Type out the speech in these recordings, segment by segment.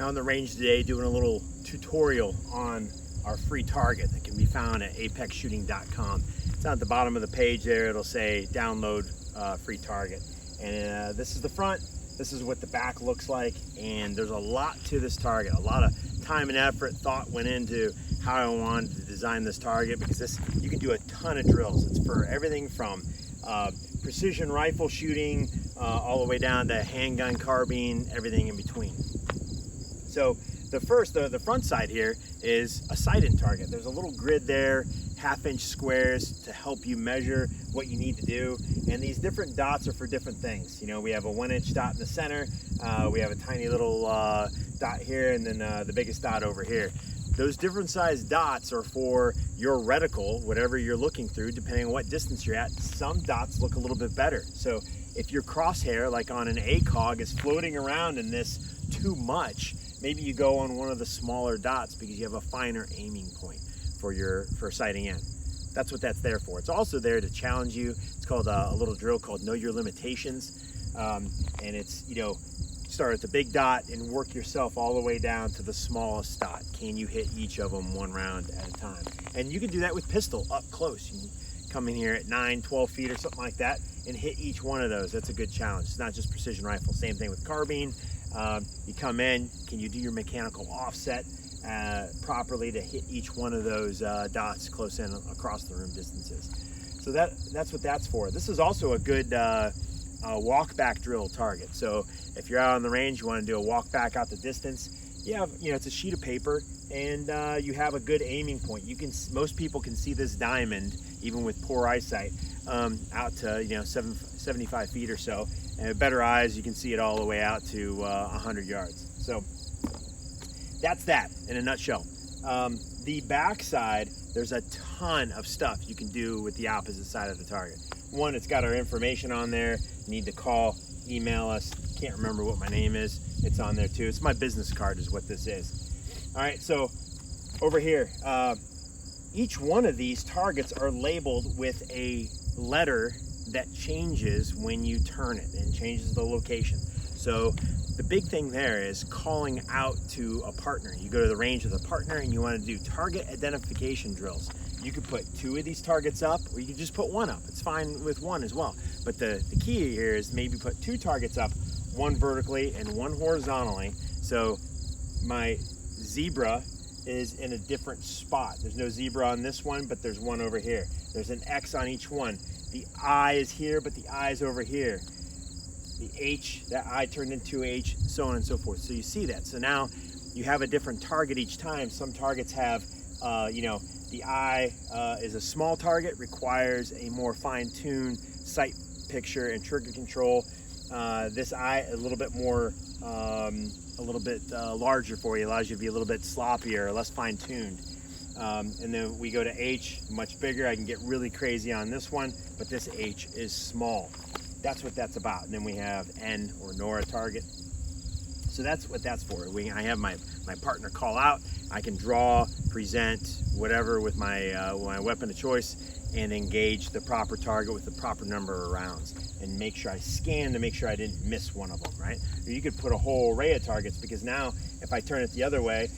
on the range today doing a little tutorial on our free target that can be found at apexshooting.com. It's on the bottom of the page there. It'll say download free target. And this is the front. This is what the back looks like. And there's a lot to this target. A lot of time and effort, thought went into how I wanted to design this target, because this, you can do a ton of drills. It's for everything from precision rifle shooting all the way down to handgun, carbine, everything in between. So the front side here is a sight-in target. There's a little grid there, 1/2-inch squares to help you measure what you need to do. And these different dots are for different things. You know, we have a 1-inch dot in the center. We have a tiny little dot here, and then the biggest dot over here. Those different sized dots are for your reticle, whatever you're looking through, depending on what distance you're at. Some dots look a little bit better. So if your crosshair, like on an ACOG, is floating around in this too much, maybe you go on one of the smaller dots because you have a finer aiming point for sighting in. That's what that's there for. It's also there to challenge you. It's called a little drill called Know Your Limitations. And it's, you know, start at the big dot and work yourself all the way down to the smallest dot. Can you hit each of them one round at a time? And you can do that with pistol up close. You can come in here at 9, 12 feet or something like that and hit each one of those. That's a good challenge. It's not just precision rifle. Same thing with carbine. You come in, can you do your mechanical offset properly to hit each one of those dots close in across the room distances? So that's what that's for. This is also a good walk back drill target. So if you're out on the range, you want to do a walk back out the distance, you know, it's a sheet of paper, and you have a good aiming point. Most people can see this diamond even with poor eyesight out to 75 feet or so, and with better eyes you can see it all the way out to 100 yards. So that's that in a nutshell. The back side, there's a ton of stuff you can do with the opposite side of the target. One, it's got our information on there. You need to call, email us. Can't remember what my name is. It's on there too. It's my business card is what this is. All right, so over here, each one of these targets are labeled with a letter that changes when you turn it and changes the location. So the big thing there is calling out to a partner. You go to the range with a partner and you want to do target identification drills. You could put 2 of these targets up, or you could just put 1 up. It's fine with 1 as well. But the key here is maybe put 2 targets up, 1 vertically and 1 horizontally. So my zebra is in a different spot. There's no zebra on this one, but there's one over here. There's an X on each one. The eye is here, but the eye is over here. The H, that eye turned into H, so on and so forth. So you see that. So now you have a different target each time. Some targets have, the eye is a small target, requires a more fine-tuned sight picture and trigger control. This eye a little bit more, larger for you, allows you to be a little bit sloppier, less fine-tuned. And then we go to H, much bigger. I can get really crazy on this one, but this H is small. That's what that's about. And then we have N or NORA target. So that's what that's for. I have my partner call out. I can draw, present, whatever with my weapon of choice, and engage the proper target with the proper number of rounds, and make sure I scan to make sure I didn't miss one of them, right? Or you could put a whole array of targets, because now if I turn it the other way,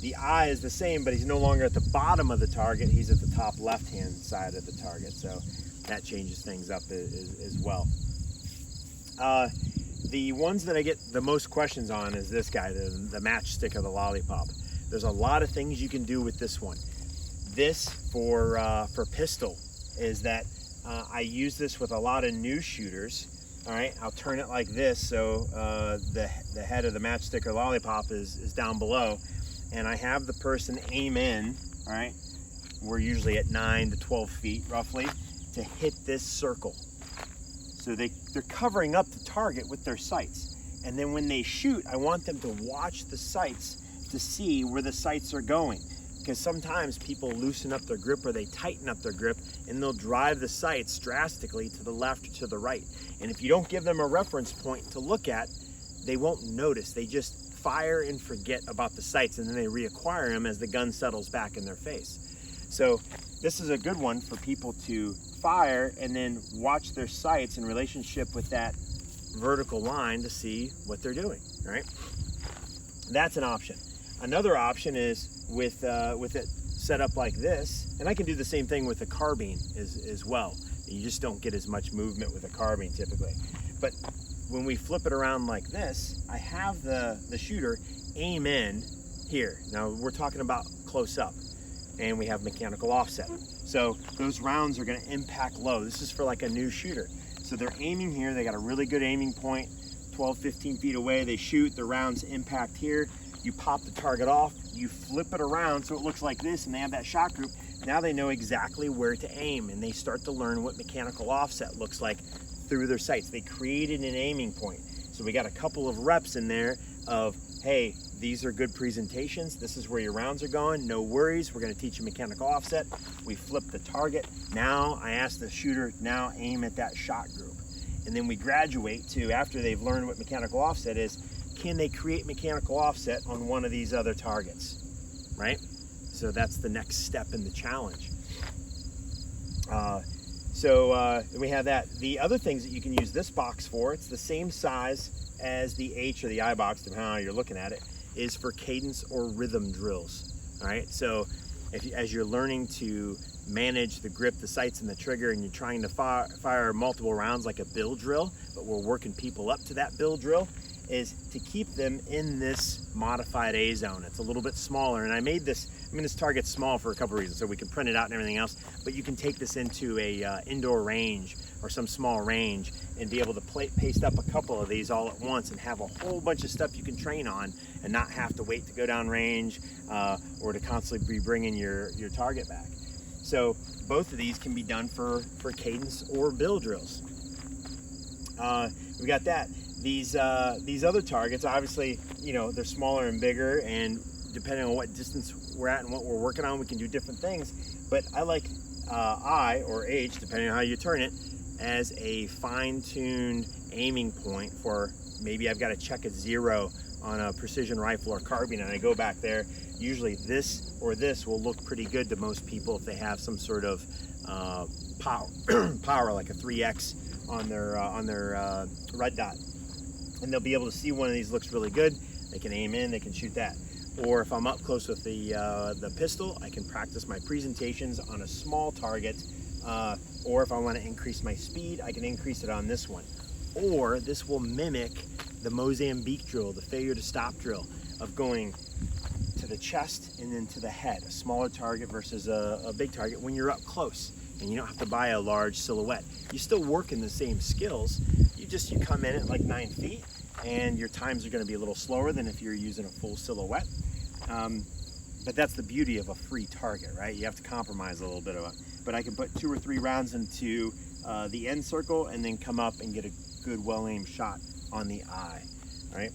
the eye is the same, but he's no longer at the bottom of the target. He's at the top left-hand side of the target. So that changes things up as well. The ones that I get the most questions on is this guy, the matchstick or the lollipop. There's a lot of things you can do with this one. This for pistol is that I use this with a lot of new shooters. All right, I'll turn it like this, so the head of the matchstick or lollipop is down below, and I have the person aim in. All right, we're usually at 9 to 12 feet roughly, to hit this circle. So they're covering up the target with their sights, and then when they shoot, I want them to watch the sights to see where the sights are going, because sometimes people loosen up their grip or they tighten up their grip, and they'll drive the sights drastically to the left or to the right. And if you don't give them a reference point to look at, they won't notice. They just fire and forget about the sights, and then they reacquire them as the gun settles back in their face. So this is a good one for people to fire and then watch their sights in relationship with that vertical line to see what they're doing, right? That's an option. Another option is with it set up like this, and I can do the same thing with a carbine as well. You just don't get as much movement with a carbine typically. But when we flip it around like this, I have the shooter aim in here. Now we're talking about close up, and we have mechanical offset. So those rounds are gonna impact low. This is for like a new shooter. So they're aiming here, they got a really good aiming point, 12, 15 feet away, they shoot, the rounds impact here. You pop the target off, you flip it around so it looks like this, and they have that shot group. Now they know exactly where to aim, and they start to learn what mechanical offset looks like through their sights. They created an aiming point. So we got a couple of reps in there of, hey, these are good presentations. This is where your rounds are going. No worries. We're going to teach you mechanical offset. We flip the target. Now I ask the shooter, now aim at that shot group. And then we graduate to, after they've learned what mechanical offset is, can they create mechanical offset on one of these other targets, right? So that's the next step in the challenge. We have that. The other things that you can use this box for, it's the same size as the H or the I box, depending on how you're looking at it, is for cadence or rhythm drills. All right, so as you're learning to manage the grip, the sights, and the trigger, and you're trying to fire multiple rounds like a bill drill, but we're working people up to that bill drill, is to keep them in this modified A zone. It's a little bit smaller, and I made this target's small for a couple reasons, so we can print it out and everything else, but you can take this into a indoor range or some small range and be able to paste up a couple of these all at once and have a whole bunch of stuff you can train on and not have to wait to go down range or to constantly be bringing your target back. So both of these can be done for cadence or bill drills. We got that. These other targets, obviously, you know, they're smaller and bigger, and depending on what distance we're at and what we're working on, we can do different things. But I like I or H, depending on how you turn it, as a fine-tuned aiming point for maybe I've got to check a 0 on a precision rifle or carbine, and I go back there. Usually this or this will look pretty good to most people if they have some sort of power like a 3X on their red dot, and they'll be able to see one of these looks really good. They can aim in, they can shoot that. Or if I'm up close with the pistol, I can practice my presentations on a small target. Or if I want to increase my speed, I can increase it on this one. Or this will mimic the Mozambique drill, the failure to stop drill, of going to the chest and then to the head, a smaller target versus a big target when you're up close and you don't have to buy a large silhouette. You still work in the same skills, you come in at like 9 feet and your times are going to be a little slower than if you're using a full silhouette. But that's the beauty of a free target, right? You have to compromise a little bit of it. But I can put 2 or 3 rounds into the end circle and then come up and get a good well-aimed shot on the eye, right?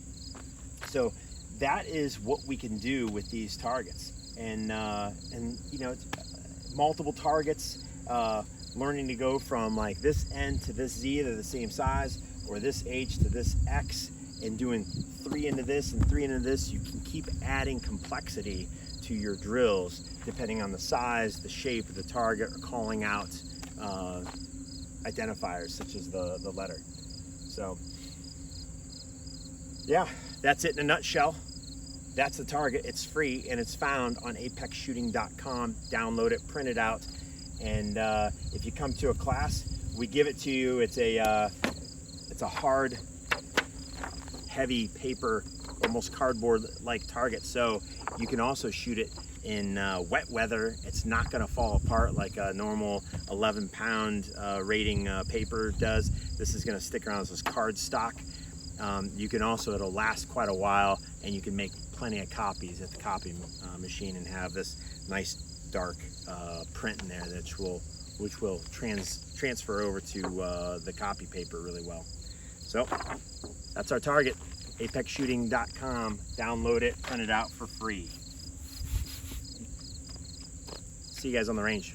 So that is what we can do with these targets. And you know, it's multiple targets, learning to go from like this N to this Z, they're the same size, or this H to this X, and doing 3 into this and 3 into this. You can keep adding complexity to your drills depending on the size, the shape of the target, or calling out identifiers such as the letter. So yeah, that's it in a nutshell. That's the target. It's free and it's found on apexshooting.com. Download it, print it out, and if you come to a class, we give it to you. It's a hard, heavy paper, almost cardboard-like target. So you can also shoot it in wet weather. It's not going to fall apart like a normal 11-pound rating paper does. This is going to stick around as this card stock. You can also, it'll last quite a while, and you can make plenty of copies at the copy machine and have this nice dark print in there which will transfer over to the copy paper really well. So that's our target. apexshooting.com. Download it, print it out for free. See you guys on the range.